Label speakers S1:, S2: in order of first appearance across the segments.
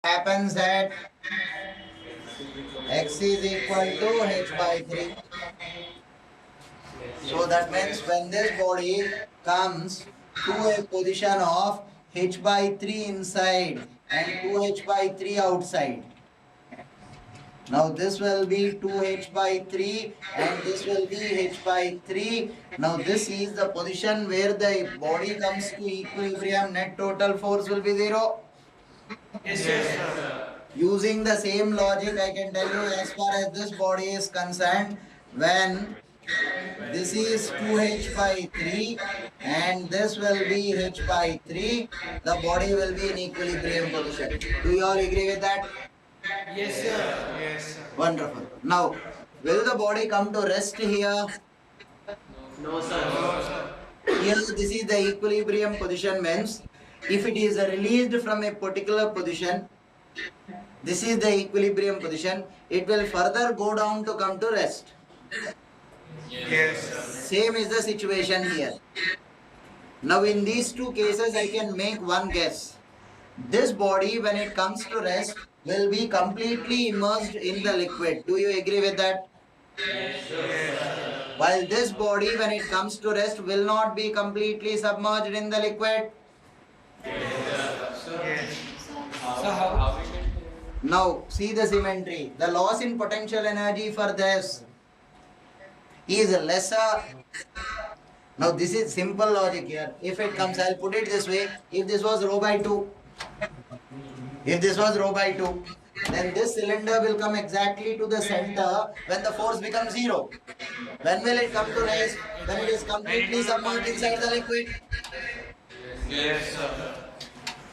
S1: happens that x is equal to h by 3. So that means when this body comes to a position of h by 3 inside and 2h by 3 outside. Now this will be 2h by 3 and this will be h by 3. Now this is the position where the body comes to equilibrium. Net total force will be 0.
S2: Yes, sir.
S1: Using the same logic, I can tell you as far as this body is concerned, when this is 2h by 3 and this will be h by 3, the body will be in equilibrium position. Do you all agree with that?
S2: Yes, sir. Yes, sir.
S1: Wonderful. Now, will the body come to rest here?
S2: No, sir. No, sir.
S1: Here, this is the equilibrium position means if it is released from a particular position, this is the equilibrium position, it will further go down to come to rest.
S2: Yes, sir.
S1: Same is the situation here. Now in these two cases I can make one guess. This body when it comes to rest will be completely immersed in the liquid. Do you agree with that?
S2: Yes, sir.
S1: While this body when it comes to rest will not be completely submerged in the liquid.
S2: Yes.
S3: So how?
S1: Now see the symmetry. The loss in potential energy for this is lesser. Now this is simple logic here. If it comes, I'll put it this way. If this was rho by 2, then this cylinder will come exactly to the center when the force becomes 0. When will it come to rest? When it is completely submerged inside the liquid.
S2: Yes, sir.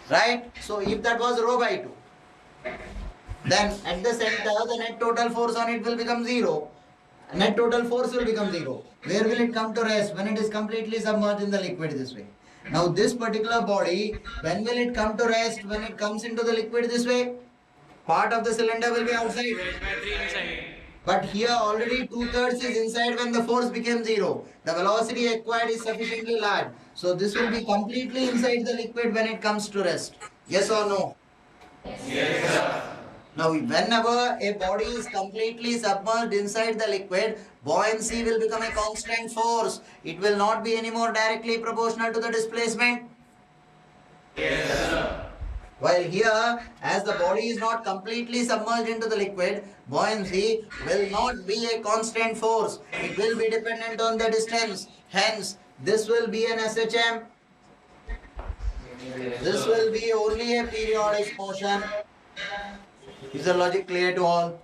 S1: Right? So if that was rho by 2, then at the center the net total force on it will become 0. Net total force will become 0. Where will it come to rest? When it is completely submerged in the liquid this way. Now this particular body, when will it come to rest? When it comes into the liquid this way. Part of the cylinder will be outside. But here already 2/3 is inside when the force became 0. The velocity acquired is sufficiently large. So this will be completely inside the liquid when it comes to rest. Yes or no?
S2: Yes, sir.
S1: Now, whenever a body is completely submerged inside the liquid, buoyancy will become a constant force. It will not be any more directly proportional to the displacement.
S2: Yes, sir.
S1: While here, as the body is not completely submerged into the liquid, buoyancy will not be a constant force. It will be dependent on the distance. Hence, this will be an SHM. This will be only a periodic motion. Is the logic clear to all?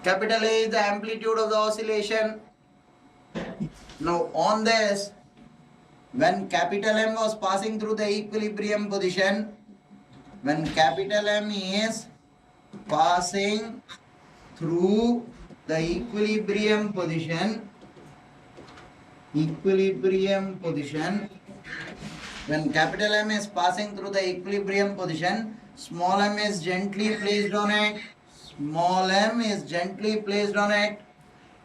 S1: Capital A is the amplitude of the oscillation. Now on this, when capital M was passing through the equilibrium position, when capital M is passing through the equilibrium position, when capital M is passing through the equilibrium position, small m is gently placed on it,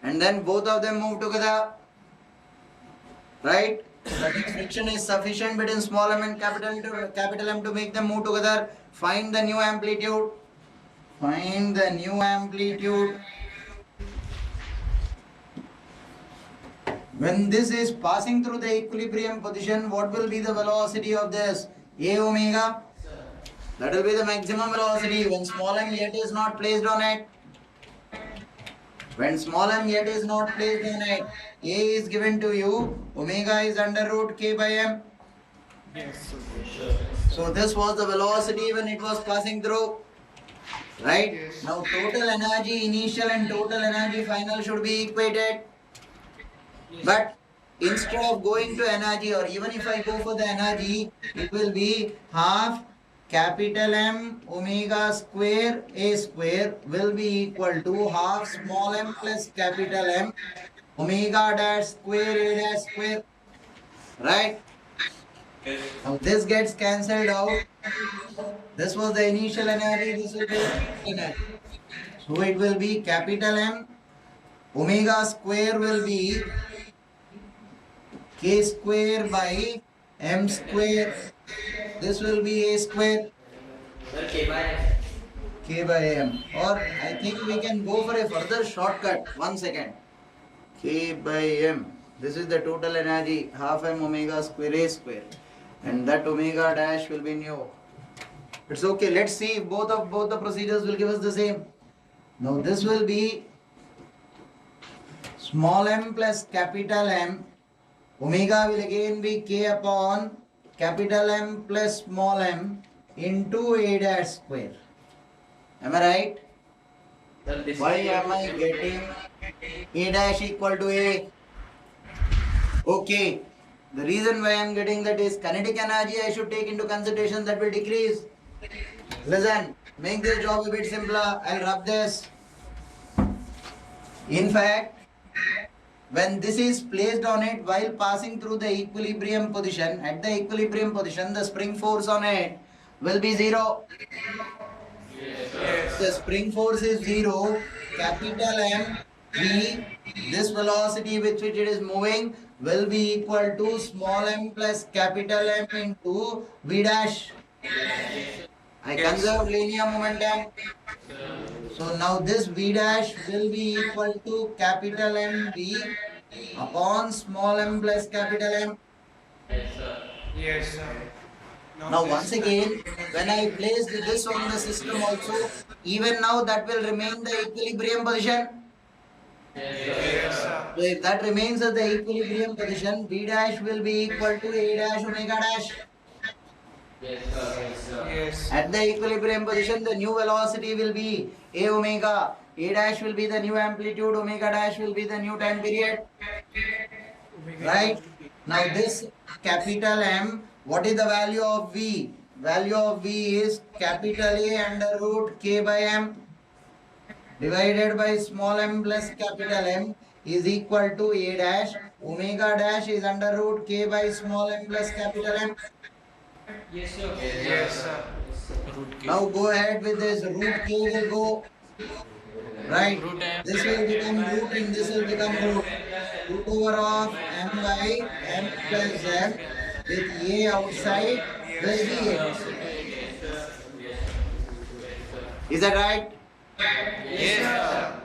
S1: and then both of them move together, right? Static friction is sufficient between small m and capital M to make them move together. Find the new amplitude. When this is passing through the equilibrium position, what will be the velocity of this? A omega. That will be the maximum velocity when small m yet is not placed on it. When small m yet is not placed on it, A is given to you, omega is under root k by m.
S2: Yes,
S1: So this was the velocity when it was passing through. Right?
S2: Yes.
S1: Now total energy initial and total energy final should be equated. But instead of going to energy, or even if I go for the energy, it will be half capital M omega square A square will be equal to half small m plus capital M omega dash square A dash square. Right?
S2: yes.
S1: Now this gets cancelled out. This was the initial energy, this will be the energy. So it will be capital M omega square will be K square by M square. This will be A square. K by M. Or I think we can go for a further shortcut. 1 second. K by M. This is the total energy, half M omega square A square. And that omega dash will be nu. It's okay. Let's see if both the procedures will give us the same. Now this will be small m plus capital M. Omega will again be K upon capital M plus small m into A dash square. Am I right? Why am I getting A dash equal to A? Okay. The reason why I am getting that is kinetic energy I should take into consideration that will decrease. Listen, make this job a bit simpler. I'll rub this. In fact, when this is placed on it while passing through the equilibrium position, at the equilibrium position, the spring force on it will be 0.
S2: Yes.
S1: The spring force is 0. Capital M V, this velocity with which it is moving will be equal to small m plus capital M into V dash. I conserve linear momentum. So now this V dash will be equal to capital M V upon small m plus capital M.
S2: Yes, sir.
S1: Now once again, when I place this on the system also, even now that will remain the equilibrium position.
S2: Yes, sir.
S1: So if that remains at the equilibrium position, V dash will be equal to A dash omega dash.
S2: Yes.
S1: At the equilibrium position, the new velocity will be A omega. A dash will be the new amplitude, omega dash will be the new time period. Right? Now this capital M, what is the value of V? Value of V is capital A under root K by M divided by small m plus capital M is equal to A dash. Omega dash is under root K by small m plus capital M.
S2: Yes, sir.
S1: Now go ahead with this. Root K will go. Right. This will become root and this will become root. Root over of m by m plus m with A outside will be A. Is that right?
S2: Yes, sir.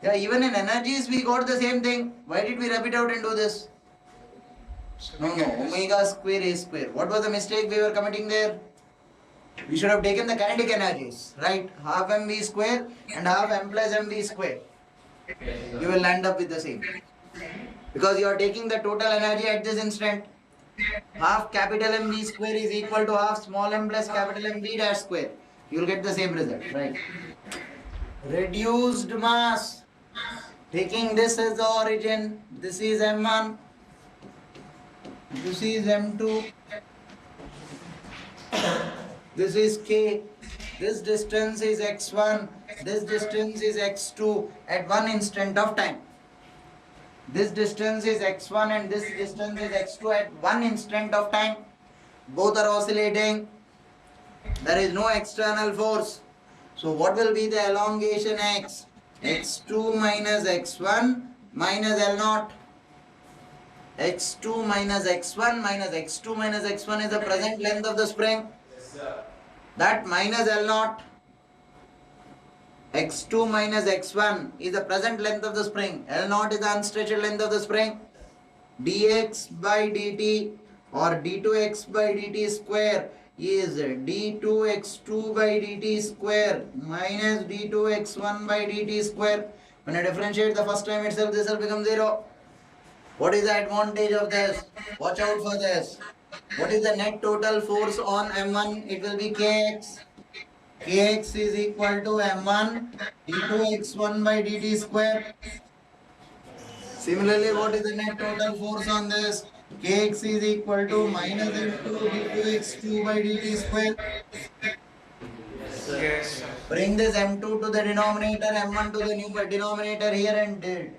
S1: Yeah, even in energies we got the same thing. Why did we rub it out and do this? No, omega square A square. What was the mistake we were committing there? We should have taken the kinetic energies, right? Half mv square and half m plus mv square. You will end up with the same. Because you are taking the total energy at this instant. Half capital mv square is equal to half small m plus capital mv dash square. You will get the same result, right? Reduced mass. Taking this as the origin. This is m1. This is m2. This is k. This distance is x1. This distance is x2 at one instant of time. This distance is x1 and this distance is x2 at one instant of time. Both are oscillating. There is no external force. So what will be the elongation x? x2 minus x1 minus L0. x2 minus x1 minus x2 minus x1 is the present length of the spring. That minus L0. x2 minus x1 is the present length of the spring. L0 is the unstretched length of the spring. dx by dt or d2x by dt square is d2x2 by dt square minus d2x1 by dt square. When I differentiate the first time itself, this will become 0. What is the advantage of this? Watch out for this. What is the net total force on M1? It will be Kx. Kx is equal to M1 d2x1 by dt square. Similarly, what is the net total force on this? Kx is equal to minus m2 d2x2 by dt square.
S2: Yes, sir.
S1: Bring this m2 to the denominator, m1 to the numerator denominator here and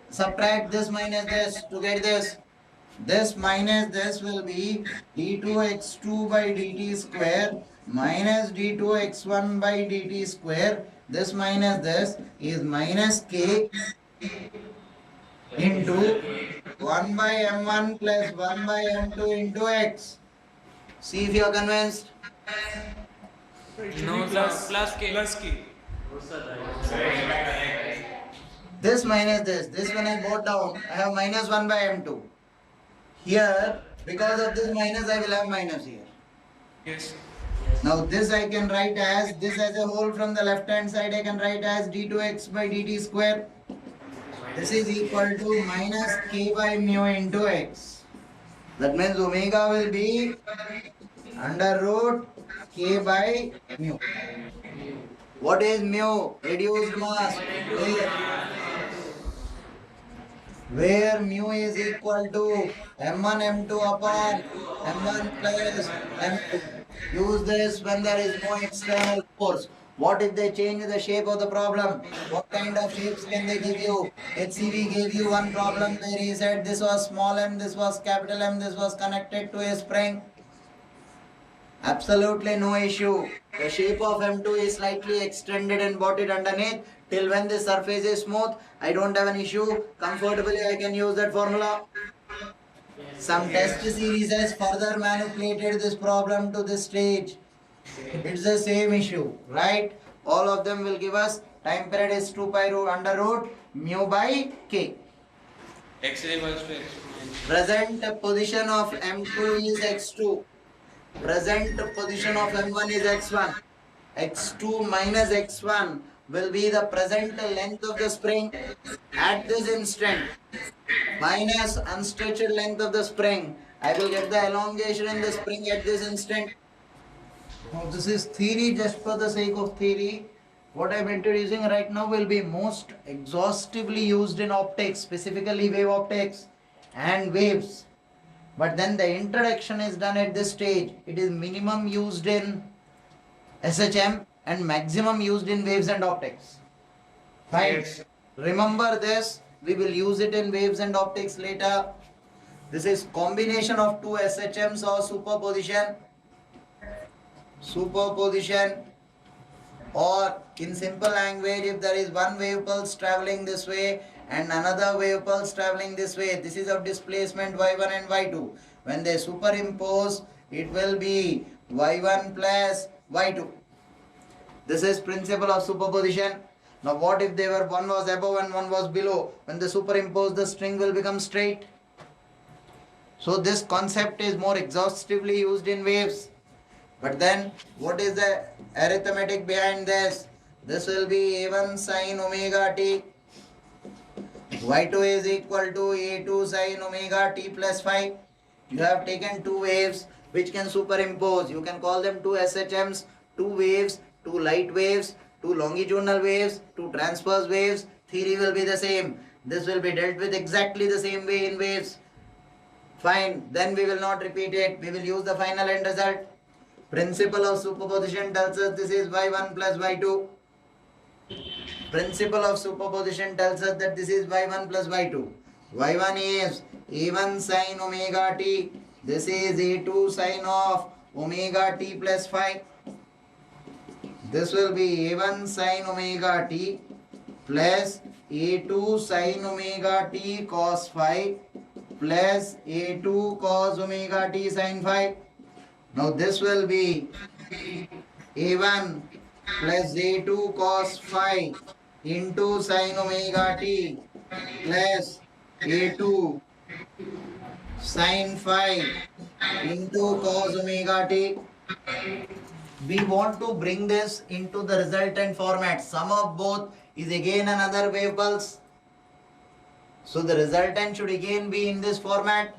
S1: subtract this minus this to get this. This minus this will be d2x2 by dt square minus d2x1 by dt square. This minus this is minus k into 1 by m1 plus 1 by m2 into x. See if you are convinced.
S2: No, sir. Plus K.
S3: Plus K.
S1: This minus this when I brought down, I have minus 1 by m2. Here, because of this minus, I will have minus here.
S3: Yes.
S1: Now this I can write as, this as a whole from the left hand side, I can write as d2x by dt square. This is equal to minus k by mu into x. That means omega will be under root k by mu. What is mu? Reduced mass. Where mu is equal to m1 m2 upon m1 plus m2. Use this when there is no external force. What if they change the shape of the problem? What kind of shapes can they give you? HCV gave you one problem where he said this was small m, this was capital M, this was connected to a spring. Absolutely no issue. The shape of M2 is slightly extended and brought it underneath. Till when the surface is smooth, I don't have an issue. Comfortably I can use that formula. Some test series has further manipulated this problem to this stage. It's the same issue, right? All of them will give us time period is 2 pi root under root mu by k.
S3: X is equals to X.
S1: Present position of M2 is x2. Present position of M1 is x1. x2 minus x1 will be the present length of the spring at this instant minus unstretched length of the spring. I will get the elongation in the spring at this instant. Now this is theory, just for the sake of theory. What I am introducing right now will be most exhaustively used in optics, specifically wave optics and waves. But then the introduction is done at this stage. It is minimum used in SHM and maximum used in waves and optics. Fine.
S3: Yes.
S1: Remember this. We will use it in waves and optics later. This is combination of two SHMs or superposition. Superposition, or in simple language, if there is one wave pulse traveling this way and another wave pulse traveling this way, this is of displacement y1 and y2. When they superimpose, it will be y1 plus y2. This is principle of superposition. Now what if they were, one was above and one was below? When they superimpose, the string will become straight. So this concept is more exhaustively used in waves. But then, what is the arithmetic behind this? This will be a1 sine omega t. y2 is equal to a2 sine omega t plus phi. You have taken two waves which can superimpose. You can call them two SHMs, two waves, two light waves, two longitudinal waves, two transverse waves. Theory will be the same. This will be dealt with exactly the same way in waves. Fine. Then we will not repeat it. We will use the final end result. Principle of superposition tells us this is y1 plus y2. Principle of superposition tells us that this is y1 plus y2. y1 is a1 sine omega t. This is a2 sine of omega t plus phi. This will be a1 sine omega t plus a2 sine omega t cos phi plus a2 cos omega t sine phi. Now this will be a1 plus a2 cos phi into sin omega t plus a2 sin phi into cos omega t. We want to bring this into the resultant format. Sum of both is again another wave pulse. So the resultant should again be in this format.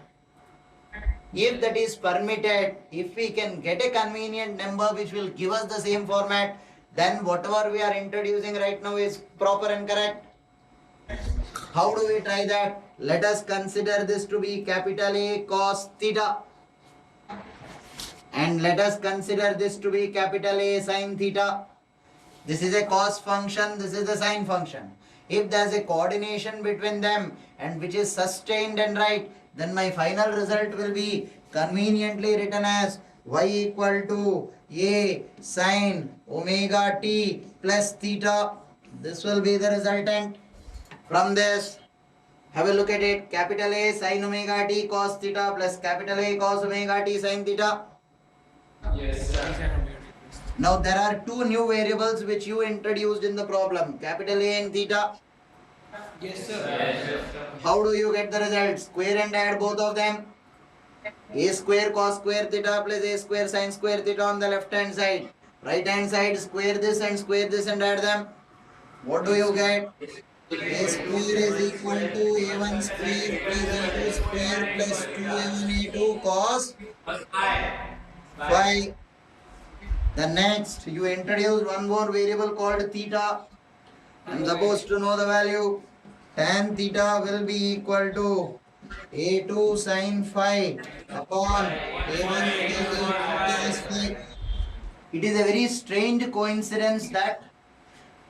S1: If that is permitted, if we can get a convenient number which will give us the same format, then whatever we are introducing right now is proper and correct. How do we try that? Let us consider this to be capital A cos theta. And let us consider this to be capital A sin theta. This is a cos function, this is a sin function. If there is a coordination between them and which is sustained and right, then my final result will be conveniently written as y equal to a sin omega t plus theta. This will be the resultant. From this, Have a look at it. Capital A sin omega t cos theta plus capital A cos omega t sin theta.
S2: Yes, sir.
S1: Now there are two new variables which you introduced in the problem. Capital A and theta.
S2: Yes, sir. Yes, sir.
S1: How do you get the result? Square and add both of them. A square cos square theta plus A square sin square theta on the left hand side. Right hand side, square this and add them. What do you get? A square is equal to A1 square plus A2 square plus 2A1 A2 cos 5. The next, you introduce one more variable called theta. I'm supposed to know the value. Tan theta will be equal to A2 sin phi upon A1 cos phi. It is a very strange coincidence that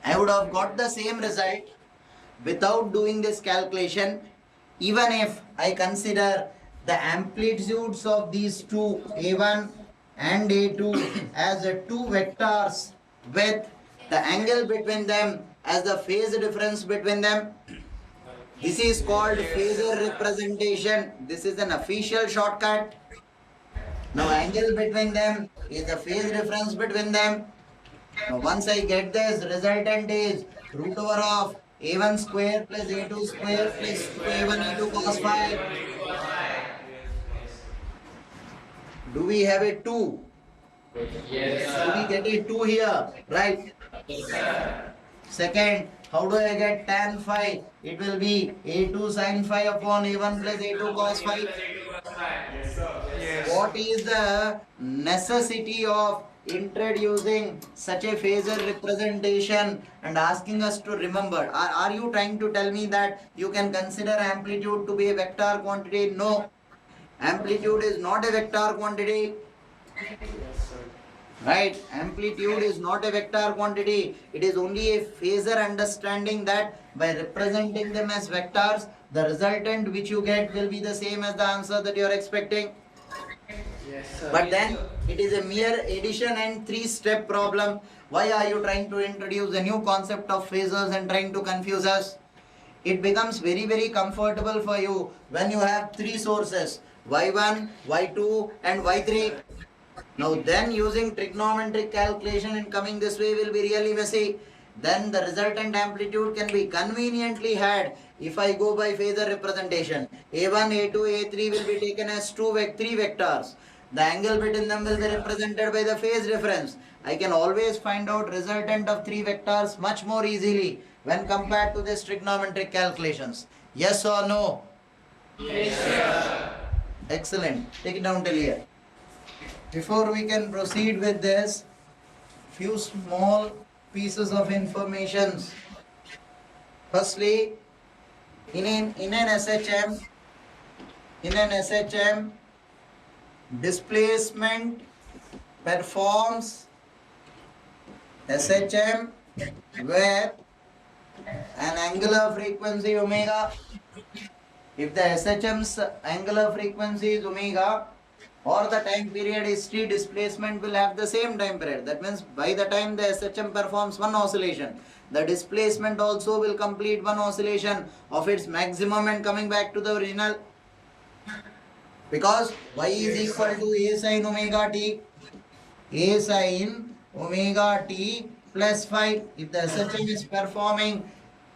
S1: I would have got the same result without doing this calculation, even if I consider the amplitudes of these two A1 and A2 as the two vectors with the angle between them as the phase difference between them. This is called phasor representation. This is an official shortcut. Now angle between them is the phase difference between them. Now once I get this, resultant is root over of A1 square plus A2 square plus 2A1 A2 cos phi. Do we have a 2?
S2: Yes,
S1: Do we get a 2 here? Right? Second, how do I get tan phi? It will be A2 sin phi upon A1 plus A2 cos phi. What is the necessity of introducing such a phasor representation and asking us to remember? Are you trying to tell me that you can consider amplitude to be a vector quantity? No. Amplitude is not a vector quantity. Right? Amplitude is not a vector quantity. It is only a phasor understanding that by representing them as vectors, the resultant which you get will be the same as the answer that you are expecting.
S2: Yes, sir.
S1: But then it is a mere addition and three-step problem. Why are you trying to introduce a new concept of phasors and trying to confuse us? It becomes very, very comfortable for you when you have three sources, y1, y2 and y3. Now then using trigonometric calculation and coming this way will be really messy. Then the resultant amplitude can be conveniently had if I go by phasor representation. A1, A2, A3 will be taken as three vectors. The angle between them will be represented by the phase difference. I can always find out resultant of three vectors much more easily when compared to this trigonometric calculations. Yes or no?
S2: Yes, sir.
S1: Excellent. Take it down till here. Before we can proceed with this, few small pieces of information. Firstly, in an SHM, displacement performs SHM where an angular frequency omega. If the SHM's angular frequency is omega, or the time period is t, displacement will have the same time period. That means by the time the SHM performs one oscillation, the displacement also will complete one oscillation of its maximum and coming back to the original. Because y is equal to a sin omega t, a sin omega t plus phi. If the SHM is performing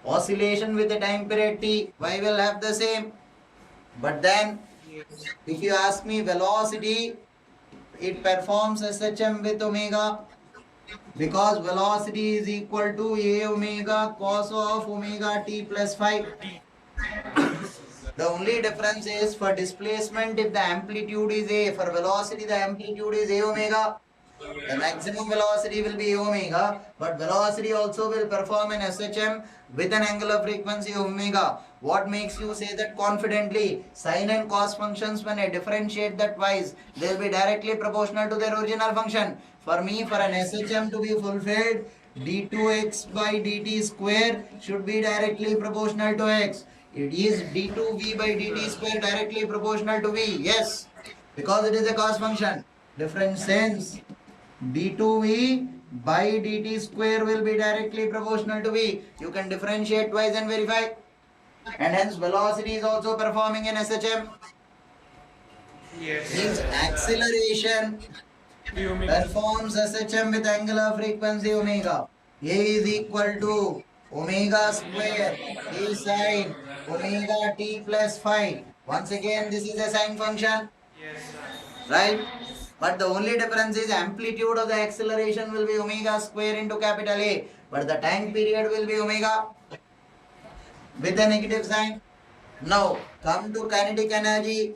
S1: oscillation with the time period t, y will have the same. But then if you ask me velocity, it performs SHM with omega because velocity is equal to a omega cos of omega t plus phi. The only difference is for displacement, if the amplitude is a, for velocity the amplitude is a omega. The maximum velocity will be omega, but velocity also will perform an SHM with an angular frequency omega. What makes you say that confidently? Sine and cos functions, when I differentiate that wise, they will be directly proportional to their original function. For me, for an SHM to be fulfilled, d2x by dt square should be directly proportional to x. It is d2v by dt square directly proportional to v. Yes, because it is a cos function. Different sense. d2v by dt square will be directly proportional to v. You can differentiate twice and verify. and hence velocity is also performing in SHM.
S3: Yes.
S1: Means acceleration performs SHM with angular frequency omega. A is equal to omega square A sine omega t plus phi. Once again, this is a sine function,
S3: Yes, sir.
S1: right? But the only difference is amplitude of the acceleration will be omega square into capital A, but the time period will be omega with a negative sign. Now come to kinetic energy.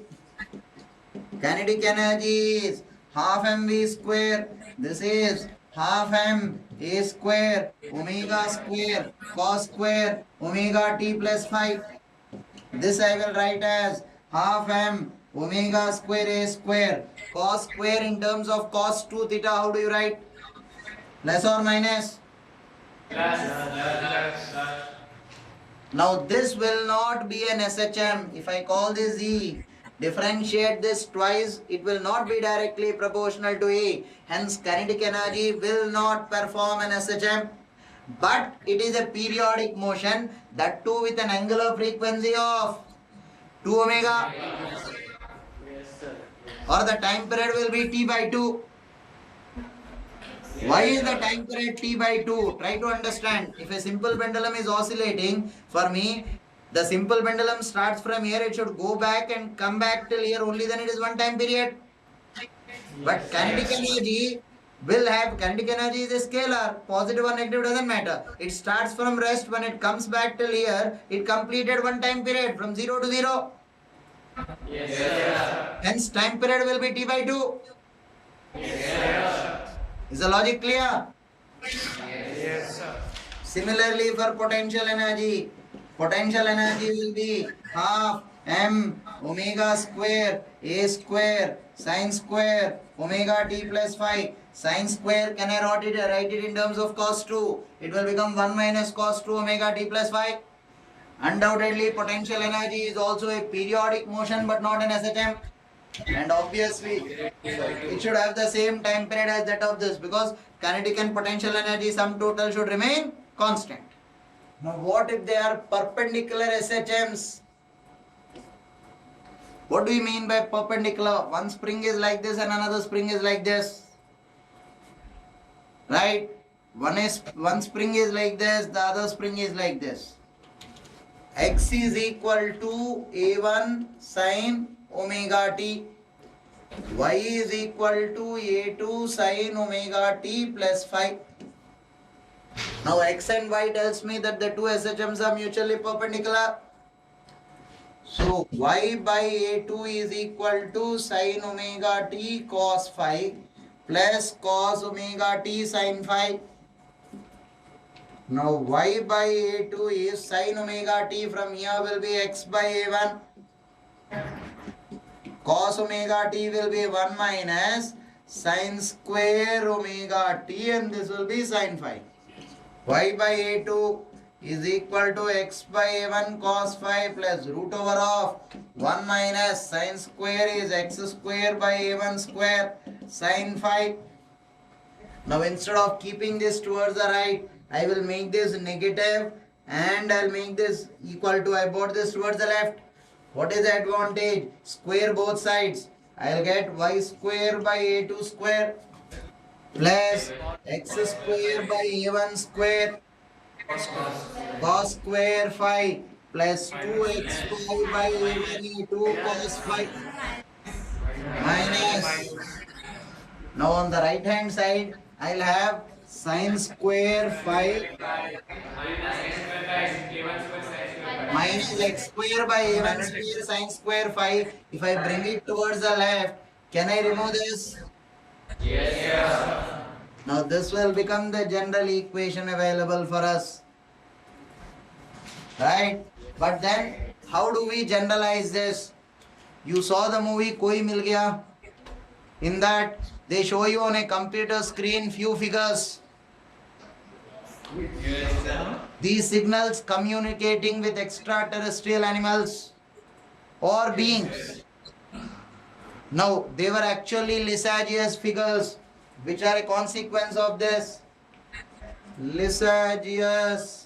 S1: Kinetic energy is half mv square. This is half m a square omega square cos square omega t plus phi. This I will write as half m omega square a square cos square in terms of cos 2 theta. How do you write? Plus or minus? Now this will not be an SHM. If I call this E, differentiate this twice, it will not be directly proportional to E. Hence kinetic energy will not perform an SHM. But it is a periodic motion, that too with an angular frequency of 2 omega,
S2: Yes, sir.
S1: or the time period will be T by 2. Why is the time period T by 2? Try to understand. If a simple pendulum is oscillating, for me, the simple pendulum starts from here, it should go back and come back till here, only then it is one time period. But kinetic energy will have, kinetic energy is a scalar, positive or negative doesn't matter. It starts from rest, when it comes back till here, it completed one time period from 0 to 0.
S2: Yes, sir.
S1: Hence time period will be T by 2. Is the logic clear?
S3: Yes, sir.
S1: Similarly for potential energy will be half m omega square a square sine square omega t plus phi. Sine square, can I write it in terms of cos 2? It will become 1 minus cos 2 omega t plus phi. Undoubtedly potential energy is also a periodic motion but not an SHM. And obviously it should have the same time period as that of this, because kinetic and potential energy sum total should remain constant. Now what if they are perpendicular SHMs? What do you mean by perpendicular? One spring is like this and another spring is like this, right? One spring is like this, the other spring is like this. X is equal to A1 sine omega t, y is equal to A2 sine omega t plus phi. Now x and y tells me that the two SHMs are mutually perpendicular. So y by A2 is equal to sine omega t cos phi plus cos omega t sine phi. Now y by A2 is sine omega t, from here will be x by A1. Cos omega t will be 1 minus sine square omega t, and this will be sine phi. Y by A2 is equal to x by A1 cos phi plus root over of 1 minus sine square is x square by A1 square sine phi. Now instead of keeping this towards the right, I will make this negative and I'll make this equal to, I brought this towards the left. What is the advantage? Square both sides. I'll get y square by A2 square plus x square by A1 square cos square phi plus 2x by A1 A2 cos phi minus. Now on the right hand side, I'll have sine square phi minus x square by A1 square sine square phi. If I bring it towards the left, can I remove this?
S2: Yes,
S1: Now this will become the general equation available for us. Right? But then, how do we generalize this? You saw the movie Koi Mil Gaya. In that, they show you on a computer screen few figures. These signals communicating with extraterrestrial animals or beings. Now, they were actually Lissajous figures, which are a consequence of this. Lissajous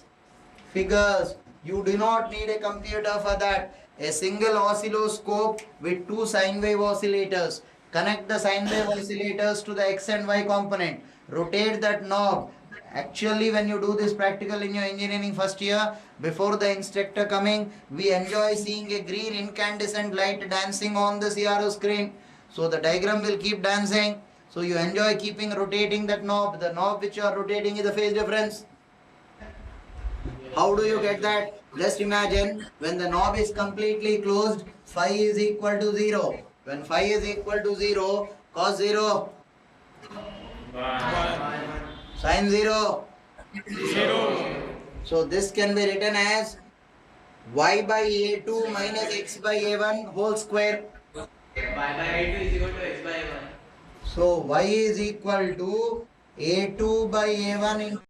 S1: figures. You do not need a computer for that. A single oscilloscope with two sine wave oscillators. Connect the sine wave oscillators to the x and y component. Rotate that knob. Actually, when you do this practical in your engineering first year, before the instructor coming, we enjoy seeing a green incandescent light dancing on the CRO screen. So the diagram will keep dancing. So you enjoy keeping rotating that knob. The knob which you are rotating is the phase difference. How do you get that? Just imagine when the knob is completely closed, phi is equal to 0. When phi is equal to 0, cos 0, sin 0.
S3: 0.
S1: So this can be written as y by a2 minus x by a1 whole square.
S2: Y by a2 is equal to x by a1.
S1: So y is equal to a2 by a1 into